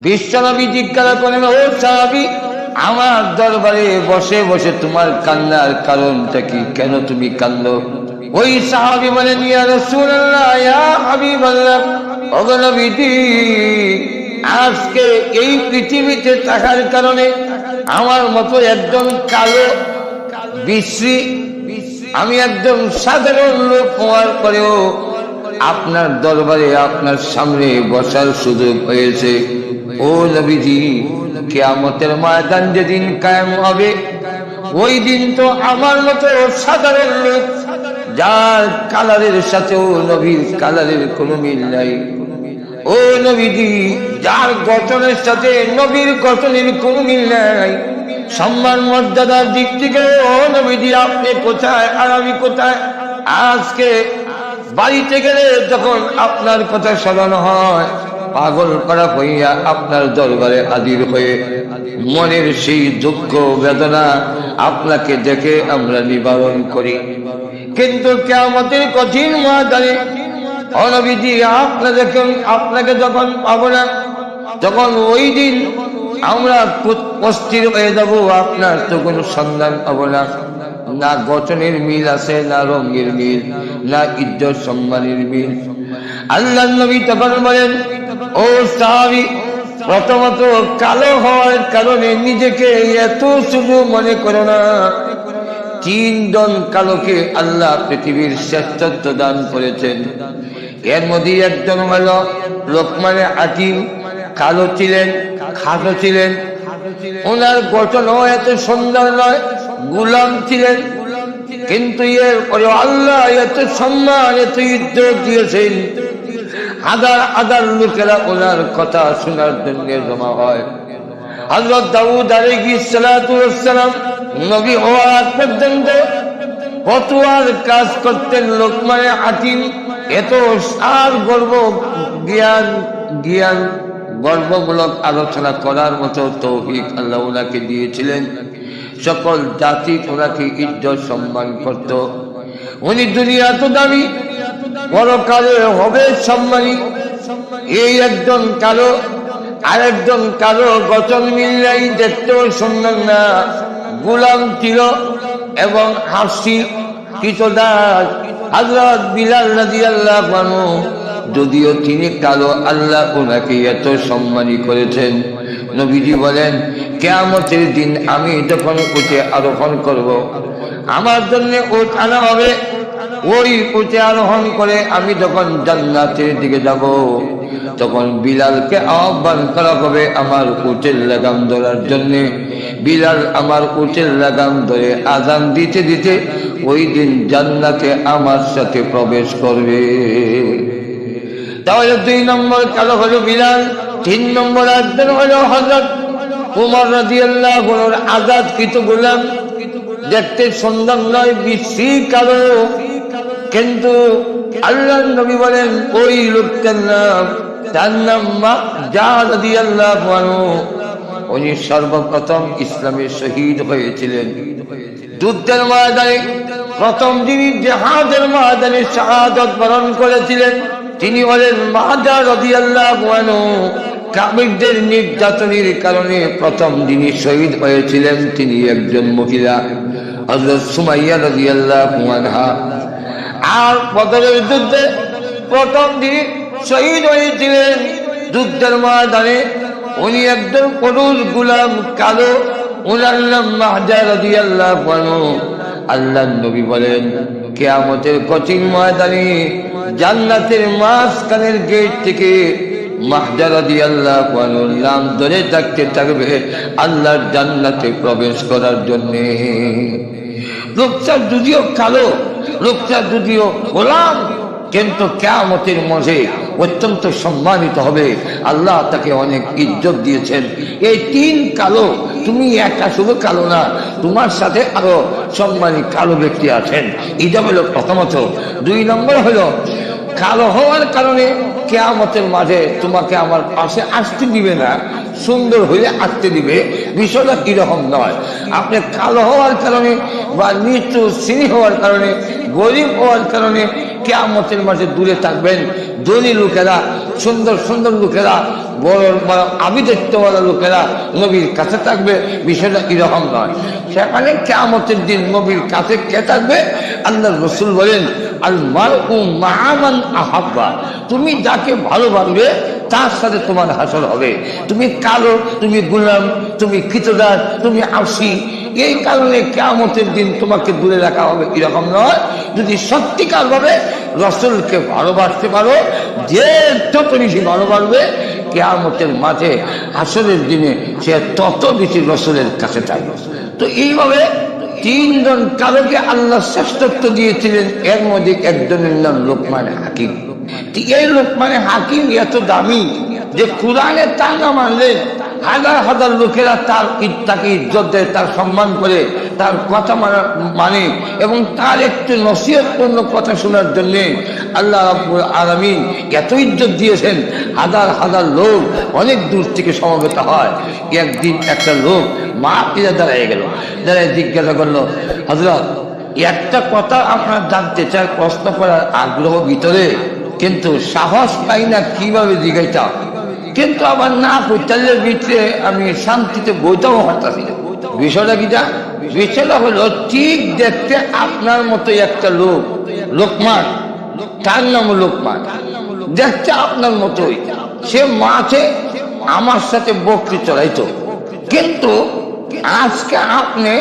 বিশ্বনবী জিজ্ঞাসা করেন, ও সাহাবী, আমার দরবারে বসে বসে তোমার কান্নার কারণটা কি? কেন তুমি কাঁদো? ওই সাহাবী বলেন, ইয়া রাসূলুল্লাহ, ইয়া হাবিবাল্লাহ, ওগো নবীজি, আজকে এই পৃথিবীতে থাকার কারণে আমার মতো একজন কালো বিশ্রী, আমি একজন সাধারণ লোক হওয়ার পরেও আপনার দরবারে আপনার সামনে বসার সুযোগ হয়েছে। ও নবীজি, কিয়ামতের ময়দান যেদিন কায়েম হবে, ওই দিন তো আমার মতো সাধারণ লোক, যার কালারের সাথেও নবীর কালারের কোনো মিল নাই, ও নবীজি, যার গঠনের সাথে নবীর গঠনের কোনো মিল নাই, সম্মান মর্যাদার দিক থেকে ও নবীজি আপনি কোথায় আর আমি কোথায়? আজকে বাড়িতে গেলে যখন আপনার কথা স্মরণ হয়, পাগল করা হইয়া আপনার দরবারে হাজির হয়ে মনের সেই দুঃখ বেদনা আপনাকে দেখে আমরা নিবারণ করি। কিন্তু কিয়ামতের কঠিন ময়দানে ও নবীজি আপনাকে যখন পাবো না, যখন ওই দিন আমরা অস্থির হয়ে যাব, আপনার তো কোনো সন্ধান পাবো না, না গঠনের মিল আছে, না রঙের মিল, না ইজ্জত সম্মানের মিল। আল্লাহর নবী তখন বলেন, ও সাহাবী, প্রথমত কালো হওয়ার কারণে নিজেকে এত শুধু মনে করো না। 3 জন কালোকে আল্লাহ পৃথিবীর শ্রেষ্ঠত্ব দান করেছেন। এর মধ্যে একজন হল লোকমানে হাকিম। কালো ছিলেন, খাটো ছিলেন, ওনার গঠনও এত সুন্দর নয়, গোলাম ছিলেন, কিন্তু এর পরে আল্লাহ এত সম্মান এত ইজ্জত দিয়েছেন, হাজার হাজার লোকেরা ওনার কথা শোনার জন্য জমা হয়। হযরত দাউদ আলাইহিস সালাতু ওয়াস সালাম নবী হওয়ার পর্যন্ত ফতোয়ার কাজ করতেন লোকমানে হাকিম। এত সার জ্ঞান গর্বমূলক আলোচনা করার মতো তৌফিক আল্লাহ ওনাকে দিয়েছিলেন। সকল জাতি ওনাকে ইজ্জত সম্মান করত। উনি দুনিয়া তো দামি, পরকালে হবে সম্মানী। এই একজন কালো, আরেকজন কালো, গঠন মিল নাই, দেখতেও সুন্দর না, গোলাম ছিল এবং হাসি কিছুটা। হযরত বিলাল রাদিয়াল্লাহু আনহু, যদিও তিনি কালো, আল্লাহ ওনাকে এত সম্মানী করেছেন। নবীজি বলেন, কিয়ামতের দিন আমি যখন উঠে আরোহণ করব, আমার জন্য উট আনা হবে। ওই উঠে আরোহণ করে আমি যখন জান্নাতের দিকে যাব, তখন বিলালকে আহ্বান করা হবে আমার উটের লাগাম ধরার জন্য। বিলাল আমার উটের লাগাম ধরে আযান দিতে দিতে ওই দিন জান্নাতে আমার সাথে প্রবেশ করবে। তাহলে 2 নম্বর কালো হলো বিলাল। 3 নম্বর একজন হলো হযরত উমর রাদিয়াল্লাহু আনহুর আযাদকৃত গোলাম। দেখতে সুন্দর নয়, বিশ্রী কালো, কিন্তু আল্লাহর নবী বলেন ওই লোকটার নাম, তার নাম মাকদাদ রাদিয়াল্লাহু আনহু। উনি সর্বপ্রথম ইসলামে শহীদ হয়েছিলেন যুদ্ধের ময়দানে। প্রথম যিনি জিহাদের ময়দানে শাহাদাত বরণ করেছিলেন তিনি হলেন মাকদাদ রাদিয়াল্লাহু আনহু। কাফিরদের নির্যাতনের কারণে প্রথম যিনি শহীদ হয়েছিলেন তিনি একজন মহিলা, হযরত সুমাইয়া রাদিয়াল্লাহু আনহা। আর বদরের যুদ্ধে প্রথম যিনি শহীদ হয়েছিলেন যুদ্ধের ময়দানে, উনি একজন পুরুষ গোলাম, কালো, ওনার নাম মাহজার রাদিয়াল্লাহু আনহু। আল্লাহর নবী বলেন, কিয়ামতের কঠিন ময়দানে জান্নাতের মাঝখানের গেট থেকে মাহজার রাদিয়াল্লাহু আনহুর নাম ধরে ডাকতে থাকবে আল্লাহর জান্নাতে প্রবেশ করার জন্য। লোকটা যদিও কালো, লোকটা যদিও গোলাম, কিন্তু কিয়ামতের মাঝে অত্যন্ত সম্মানিত হবে। আল্লাহ তাকে অনেক ইজ্জত দিয়েছেন। এই 3 কালো, তুমি একা শুধু কালো না, তোমার সাথে আরো সম্মানী কালো ব্যক্তি আছেন। এটা হলো প্রথমত। 2 নম্বর হলো কালো হওয়ার কারণে কিয়ামতের মাঝে তোমাকে আমার পাশে আসতে দিবে না, সুন্দর হইলে আসতে দিবে। বিষয়টা কিরকম নয়, আপনি কালো হওয়ার কারণে বা নিচু শ্রেণী হওয়ার কারণে, গরিব হওয়ার কারণে কিয়ামতের মাঝে দূরে থাকবেন। ধনী লোকেরা, সুন্দর সুন্দর লোকেরা, বড় বড় আবিদত্বওয়ালা লোকেরা নবীর কাছে থাকবে। বিষয়টা এরকম নয়। সেখানে কিয়ামতের দিন নবীর কাছে কে থাকবে? আল্লাহর রাসূল বলেন, আল মারউ মা'a মান আহাব্বা। তুমি যাকে ভালোবাসবে তার সাথে তোমার হাসর হবে। তুমি কালো, তুমি গোলাম, তুমি কৃতদার, তুমি আশি, এই কারণে কিয়ামতের দিন তোমাকে দূরে রাখা হবে, এরকম নয়। যদি সত্যিকার ভাবে রাসূলকে ভালোবাসতে পারো, যে যত বেশি ভালোবাসবে কিয়ামতের মাঝে হাসরের দিনে সে তত বেশি রাসূলের কাছে থাকবে। তো এইভাবে তিনজন কারোকে আল্লাহ শ্রেষ্ঠত্ব দিয়েছিলেন। এর মধ্যে একজনের নাম লোকমান হাকিম। এই লোকমান হাকিম এত দামি যে কুরআনে তার নাম আনলে হাজার হাজার লোকেরা তাকে ইজ্জত দেয়, তার সম্মান করে, তার কথা মানে, এবং তার একটু নসিহতপূর্ণ কথা শোনার জন্য আল্লাহ রাব্বুল আলামিন এত ইজ্জত দিয়েছেন। হাজার হাজার লোক অনেক দূর থেকে সমবেত হয়। একদিন একটা লোক মা পিতা দাঁড়ায় গেল, দাঁড়ায় জিজ্ঞাসা করলো, হযরত একটা কথা আপনার জানতে চাই, প্রশ্ন করার আগ্রহ ভিতরে, কিন্তু সাহস পাই না কিভাবে জিজ্ঞাসা, কিন্তু আবার না কৈতালের ভিতরে আমি শান্তিতে বইটাও হতাছি না। বিষয়টা কিটা? বিষয়টা হলো, ঠিক দেখতে আপনার মতো একটা লোক, লোকমান, তার নাম লোকমান, দেখতে আপনার মতোই, সে মাঠে আমার সাথে বকরি চড়াইতো, কিন্তু আজকে আপনি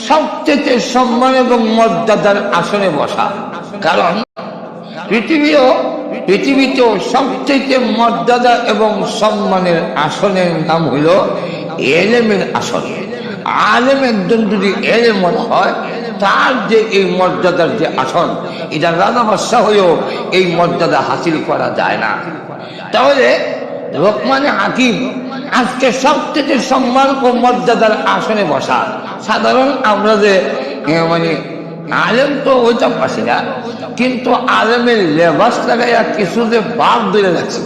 সবচেয়ে সম্মান এবং মর্যাদার আসনে বসা। কারণ পৃথিবীতেও সবচেয়ে মর্যাদা এবং সম্মানের আসনের নাম হইল এলেমের আসন। আলেম একজন যদি এলেম হয়, তার যে এই মর্যাদার যে আসন, এটা রাজা বাদশাহ হয়েও এই মর্যাদা হাসিল করা যায় না। তাহলে লোকমান হাকিম আজকে সবচেয়ে সম্মান ও মর্যাদার আসনে বসা। সাধারণ আমরা যে মানে আলেম তো ওইটা পাচ্ছি না, কিন্তু আলেমের লেবাস লাগাইয়া কিছু যে বাদ ধরে যাচ্ছে,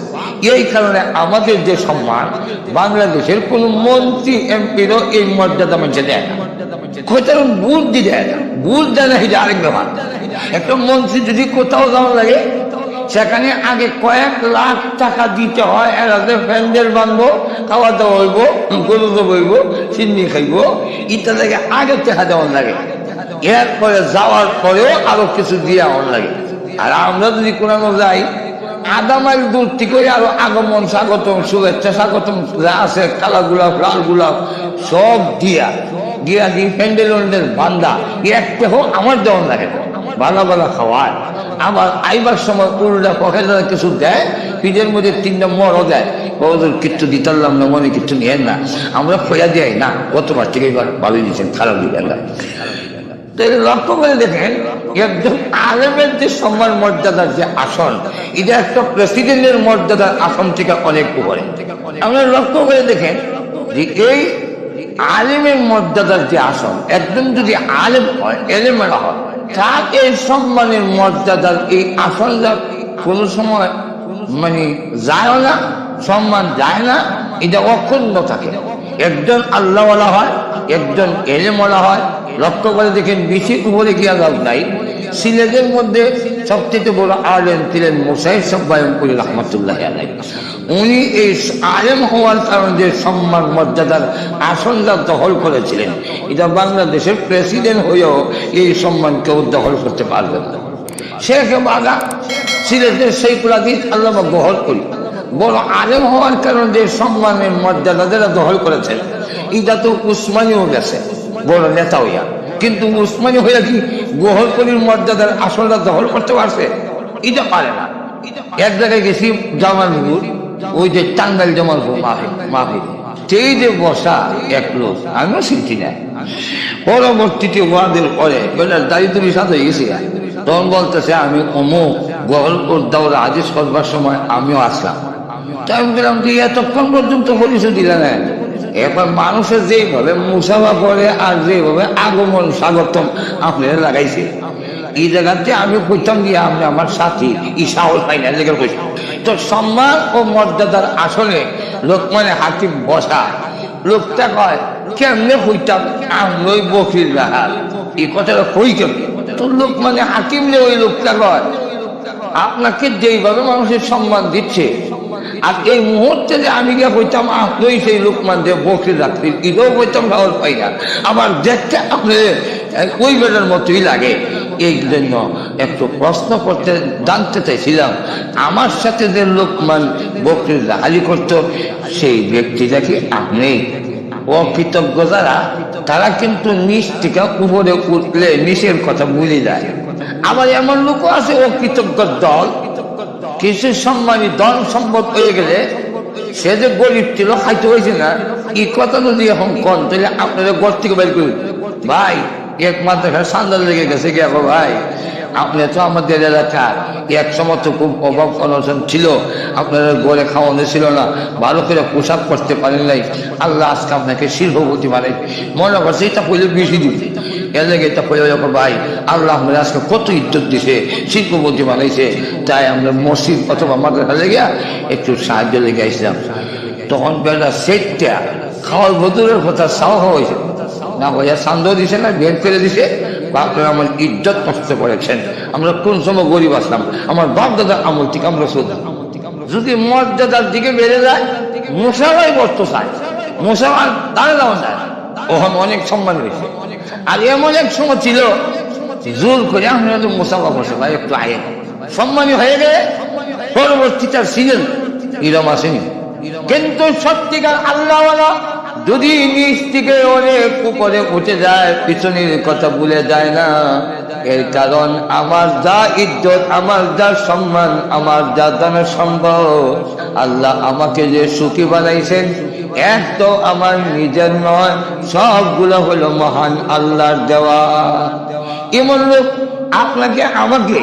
এই কারণে আমাদের যে সম্মান, বাংলাদেশের কোন মন্ত্রী এমপিরও এই মর্যাদা মানছে দেয় না। কোথাও বুদ্ধি দেয় না, বুঝ দেয় না, এটা আরেক ব্যাপার। একটা মন্ত্রী যদি কোথাও যাওয়া লাগে, সেখানে আগে কয়েক লাখ টাকা দিতে হয়। এরা যে প্যান্ডেল বানবো, খাওয়া দাওয়া হইব, গরু বইব, চিনি খাইব, ইত্যাদি আগে টাকা দেওয়ার লাগে। এরপরে যাওয়ার পরেও আরো কিছু দিয়ে আমার লাগে। আর আমরা যদি কোনো যাই, আধা মাইল দূর থেকে আরো আগমন স্বাগতম, শুভেচ্ছা স্বাগতম যা আছে, কালা গোলাপ, লাল গোলাপ সব দিয়া প্যান্ডেল বান্দা একটা হোক আমার দেওয়ার লাগে, ভালো ভালো খাওয়ায়। আবার আইবার সময় উল্টা পকেটে কিছু দেয়, পিঠের মধ্যে 3টা মরও দেয়। ওদের কিচ্ছু দিতাম না, মনে কিচ্ছু নিয়েন না, আমরা খোয়া যাই না, গতবার থেকে এবার ভালো দিচ্ছেন, খারাপ দিবেন না। লক্ষ্য করে দেখেন, একজন আলেমের যে সম্মান মর্যাদার যে আসন, এটা একটা প্রেসিডেন্টের মর্যাদার আসন থেকে অনেক উপরে। আমরা লক্ষ্য করে দেখেন যে এই আলেমের মর্যাদার যে আসন, একজন যদি আলেম হয়, এলেমেরা হয়, তার এই সম্মানের মর্যাদার এই আসনটা কোনো সময় মানে যায় না, সম্মান যায় না, এটা অক্ষুণ্ণ থাকে। একজন আল্লাহওয়ালা হয়, একজন এলেমওয়ালা হয়। লক্ষ্য করে দেখেন, বেশি উপরে গিয়া লাভ নাই। সিলেটের মধ্যে সবচেয়ে বড় আলেম ছিলেন মোসাইফ সাব্বায়নপুরি রহমতুল্লাহ আলাইহি। উনি এই আলেম হওয়ার কারণে যে সম্মান মর্যাদার আসনটা দখল করেছিলেন, এটা বাংলাদেশের প্রেসিডেন্ট হয়েও এই সম্মান কেউ দখল করতে পারবেন না। শেখ বাগা সিলেটের সেইকুল হাদিস আল্লামা বহল করি বড় আলেম হওয়ার কারণে যে সম্মানের মর্যাদা যারা দখল করেছেন, এটা তো উসমানীও গেছে বড় নেতা হইয়া, কিন্তু উসমানী হইয়া কি গোহরকলির মর্যাদার আসলটা দখল করতে পারছে? এটা পারে না। এক জায়গায় গেছি জামালপুর, ওই যে টাঙ্গাইল জামালপুর মাহফিল, সেই যে বসা এক লোক, আমিও চিনছি না। পরবর্তীতে ওয়াদের পরে দায়িত্বের সাথে গেছি, তখন বলতেছে আমি অমুক গোহরপুর দাওরা হাদিস করবার সময় আমিও আসলাম। তাই আমি বললাম যে এতক্ষণ পর্যন্ত পরিচয় দিলে না। এখন মানুষের যেভাবে মুসাফা করে আর যেভাবে আগমন স্বাগতম আপনারা লাগাইছে, এই জায়গাতে আমি কইতাম গিয়ে আপনি আমার সাথী ই সাহস পাই না লেগে কইতাম। তো সম্মান ও মর্যাদার আসলে লোকমানে হাকিম বসা। লোকটা কয় কেমনে কইতাম আমি বকির রাহাল, এই কথাটা কই কেমন? তো লোকমানে হাকিম ওই লোকটা কয় আপনাকে যেইভাবে মানুষের সম্মান দিচ্ছে, আর এই মুহূর্তে যে আমি গিয়ে বলতাম আপনি সেই লোকমান দিয়ে বকরি রাখছি, এটাও বলতাম সাহস পাই না। আবার দেখতে আপনি ওই বেটার মতোই লাগে। এই জন্য একটু প্রশ্ন করতে জানতে চাইছিলাম, আমার সাথে যে লোকমান বকরির রাহালি করতো সেই ব্যক্তিটা কি আপনি? অকৃতজ্ঞ যারা, তারা কিন্তু নিচ থেকে উপরে উঠলে নিচের কথা ভুলে যায়। আবার এমন লোকও আছে অকৃতজ্ঞ দল, কিছু সম্মানী ধন সম্পদ হয়ে গেলে সে যে গরিব ছিল, খাইতে হয়েছে না, এই কথা যদি এখন কন তাহলে আপনাদের ঘর থেকে বের করুন। ভাই এক মাদ্রাসার সান্দাল লেগে গেছে কি এখন ভাই, আপনি তো আমাদের এলাকা এক সময় তো খুব অভাব অনশন ছিল, আপনাদের ঘরে খাওয়ানো ছিল না, ভালো করে পোশাক করতে পারেন নাই, আল্লাহ আজকে আপনাকে শিল্পপতি বানাই মনে করছে এটা পড়লে বেশি দিচ্ছে, এর লেগে এটা পড়ে যখন ভাই আল্লাহ আমাদের আজকে কত ইজ্জত দিছে, শিল্পপতি বানাইছে, তাই আমরা মসজিদ অথবা মাদ্রাসা লেগে একটু সাহায্য লেগে আসলাম। তখন বেলা সেটটা খাওয়ার বদলের কথা সাহস হয়েছে না, ভাইয়া সান্দেহ দিছে না, বের করে দিছে, আপনারা আমার ইজ্জত নষ্ট করেছেন। আমরা কোন সময় গরিব আসলাম, আমার বাপ দাদার আমল থেকে আমরা শুধু যদি মর্যাদার দিকে বেড়ে যায়, মশালাই বসতে চায়, মশাল দাঁড়ে দেওয়া যায়, ওখানে অনেক সম্মান হয়েছে। আর এমন এক সময় ছিল জোর করে আমরা তো মশাবা বসে ভাই একটু আগে সম্মানী হয়ে গেলে পরবর্তীটার ছিলেন এরম আসেনি। কিন্তু সত্যিকার আল্লাহওয়ালা যদি নিচ থেকে অনেক উপরে উঠে যায়, পিছনের কথা ভুলে যায় না। এর কারণ আমার যা ইজ্জত, আমার যা সম্মান, আমার যা দানের সম্ভব, আল্লাহ আমাকে যে সুখী বানাইছেন, এক তো আমার নিজের নয়, সবগুলো হলো মহান আল্লাহর দেওয়া। এমন লোক আপনাকে আমাকে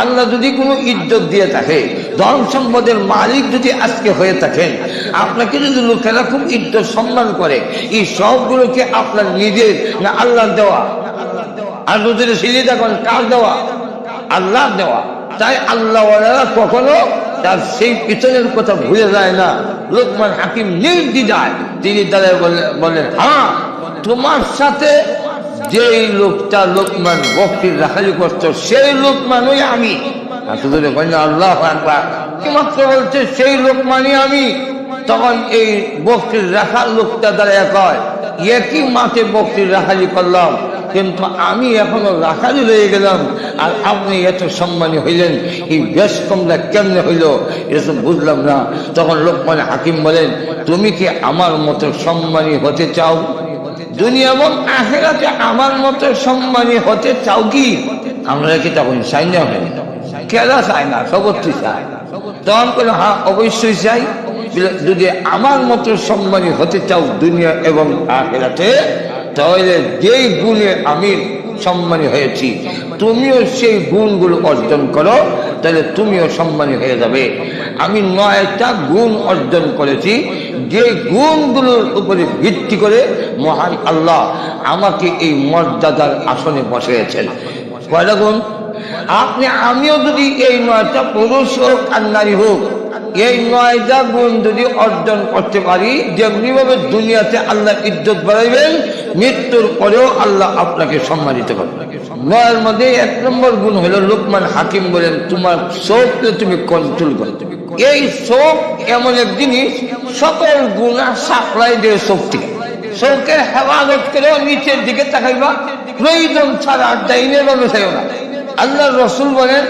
আল্লাহ যদি কোনো ইজ্জত দিয়ে থাকে, ধন সম্পদের মালিক যদি আজকে হয়ে থাকেন, আপনাকে যদি লোকেরা খুব ইজ্জত সম্মান করে, এই সবগুলোকে আপনার নিজের না আল্লাহর দেওয়া? আর যদি সিঁড়ি দেখেন কার দেওয়া? আল্লাহর দেওয়া। তাই আল্লাহওয়ালারা কখনো তার সেই পিছনের কথা ভুলে যায় না। লোকমান হাকিম নির্দ্বিধায় তিনি তাদের বললেন, হ্যাঁ তোমার সাথে যেই লোকটা লোকমান বকরির রাখালি করত সেই লোকমানই আমি। আল্লাহ মাত্র বলছে সেই লোকমানই আমি। তখন এই বকরির রাখার লোকটা দাঁড়িয়ে কয়, একই মাঠে বকরির রাখালি করলাম, কিন্তু আমি এখনো রাখালি রয়ে গেলাম, আর আপনি এত সম্মানী হইলেন, এই বেশ কমটা কেমনে হইল এসব বুঝলাম না। তখন লোকমান হাকিম বলেন, তুমি কি আমার মতো সম্মানী হতে চাও? দুনিয়া এবং আখিরাতে আমার মতো সম্মানী হতে চাও কি? আমরা কি তখন চাই না? কেনা চায় না, সবত্রই চায়। তখন বলে, হ্যাঁ অবশ্যই চাই। যদি আমার মতো সম্মানী হতে চাও দুনিয়া এবং আখিরাতে, তাহলে যেই গুণে আমি সম্মানী হয়েছি তুমিও সেই গুণগুলো অর্জন করো, তাহলে তুমিও সম্মানী হয়ে যাবে। আমি 9টা গুণ অর্জন করেছি, যে গুণগুলোর উপরে ভিত্তি করে মহান আল্লাহ আমাকে এই মর্যাদার আসনে বসিয়েছেন। কয়টা গুণ? আমিও যদি এই 9টা পুরুষ হোক আর নারী হোক, এই 9টা গুণ যদি অর্জন করতে পারি, যেমনি ভাবে দুনিয়াতে আল্লাহ ইজ্জত বাড়াইবেন, মৃত্যুর পরেও আল্লাহ আপনাকে সম্মানিত করবেন। 9এর মধ্যে 1 নম্বর গুণ হলো, লোকমান হাকিম বলেন, তোমার চোখকে তুমি কন্ট্রোল করো। এই চোখ এমন এক জিনিস, সকল গুনাহ সাপ্লাই দেয় চোখ থেকে। চোখের হেফাজত করে নিচের দিকে তাকাইবা, প্রয়োজন ছাড়া ডাইনে বামে চাইও না। আল্লাহ রসুল বলেন,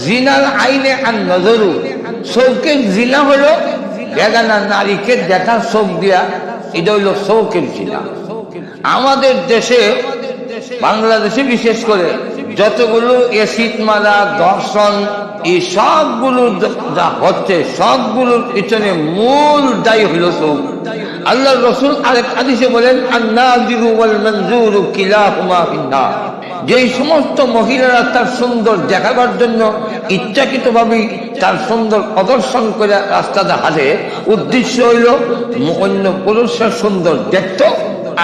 জিনার আইনে আর নজরু, চৌকের জিনা হলো বেগানা নারীকে দেখা চোখ দিয়া, এটা হইল চৌকের জিনা। আমাদের দেশে, বাংলাদেশে বিশেষ করে যতগুলো এসিড মারা, দর্শন, এই সবগুলো যা হচ্ছে, সবগুলোর পিছনে মূল দায়ী হইল চোখ। আল্লাহ রসুল আরেক হাদিসে বলেন, আন-নাযিরু ওয়াল মানযুরু কিলাহুমা ফিন-নার। যেই সমস্ত মহিলারা তার সুন্দর দেখাবার জন্য ইচ্ছাকৃতভাবে তার সুন্দর প্রদর্শন করে রাস্তাতে হাঁটে, উদ্দেশ্য হইল অন্য পুরুষরা সুন্দর দেখত,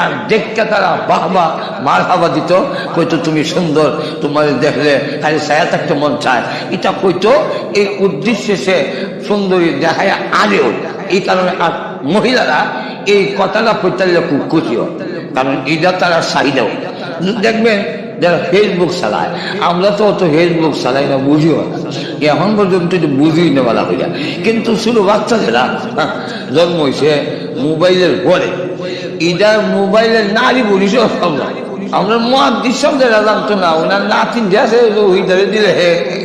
আর দেখতে তারা বাহবা মারহাবা দিত, কইতো তুমি সুন্দর, তোমার দেখলে খালি ছায়া থাকতে মন চায়, এটা কইতো। এই উদ্দেশ্যে সে সুন্দরী দেখায় আলেও, এই কারণে আর মহিলারা এই কথাটা প্রচারিত খুব খুশি হয়, কারণ এটা তারা চাহিদাও। দেখবেন যারা ফেসবুক চালায়, আমরা তো অত ফেসবুক চালাই না, বুঝিও না, এখন পর্যন্ত বুঝি না বলা হইয়া। কিন্তু শুধু বাচ্চাদেরা জন্ম হয়েছে মোবাইলের পরে, এটা মোবাইলের নারী বলিস আমরা মহাদিস শব্দের জানতো না, ওনার নাতিন যে আছে ওই ধরে দিলে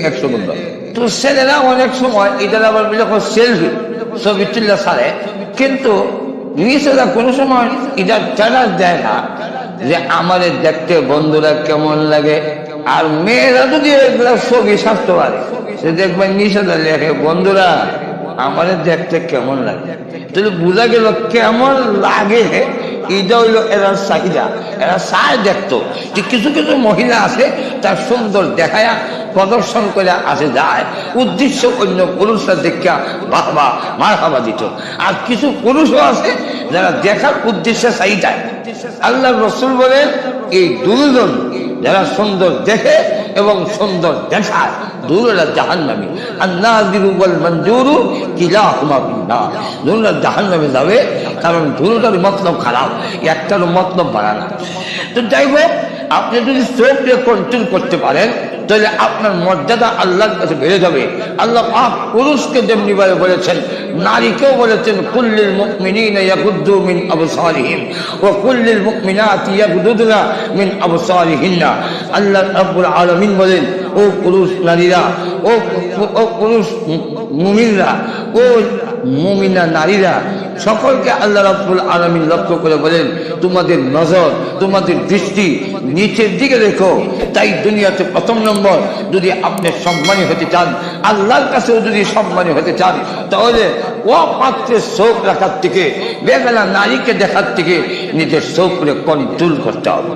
100 বন্ধু। তো ছেলেরা অনেক সময় এটা আবার সেলফি ছবি তুললে ছাড়ে, কিন্তু নিজেরা কোনো সময় এটা স্ট্যাটাস দেয় না যে আমাদের দেখতে বন্ধুরা কেমন লাগে। আর মেয়েরা যদি এগুলা ছবি ছাড়তে পারে, সে দেখবেন নিষেধা লেখে বন্ধুরা আমাদের দেখতে কেমন লাগে। তাহলে বোঝা গেল কেমন লাগে, এটা হইল এরা চাহিদা, এরা চায় দেখতো। কিছু কিছু মহিলা আছে তার সুন্দর দেখায়া প্রদর্শন করে আসে যায়, উদ্দেশ্য অন্য পুরুষরা দেখা বাহবা মারহাবা দিত। আর কিছু পুরুষও আছে যারা দেখার উদ্দেশ্যে চাহিদায়। আল্লাহ রসুল বলেন এই দুজন যারা সুন্দর দেখে এবং সুন্দর দেখায় দুরা জাহান্নামী, আর নাযিরু ওয়াল মানজুরু কিলাহুমা ফিন্নার। দুরা জাহান্নামে যাবে, কারণ দুটার মতলব খারাপ, একটার মতলব ভালো না। তো যাই হোক, আপনি যদি চোখকে কন্ট্রোল করতে পারেন তাহলে আপনার মর্যাদা আল্লাহর কাছে বেড়ে যাবে। আল্লাহ পাক পুরুষকে যেমনি বলেছেন, নারীকেও বলেছেন কুল্লিল মুমিনিনা ইয়াগুদ্দু মিন আবসারিহিম ওয়া কুল্লিল মুমিনাতি ইয়াগুদ্দুনা মিন আবসারিহিন্না। আল্লাহ রাব্বুল আলামিন বলেন, ও পুরুষ নারীরা, ও পুরুষ মুমিনরা, ও মুমিনা নারীরা, সকলকে আল্লাহ রাব্বুল আলামিন লক্ষ্য করে বলেন তোমাদের নজর, তোমাদের দৃষ্টি নিচের দিকে রেখো। তাই দুনিয়াতে প্রথম নম্বর, যদি আপনি সম্মানী হতে চান, আল্লাহর কাছেও যদি সম্মানী হতে চান, তাহলে অপাত্রের চোখ রাখার থেকে, বেগানা নারীকে দেখার থেকে নিজের চোখকে কন্ট্রোল করতে হবে।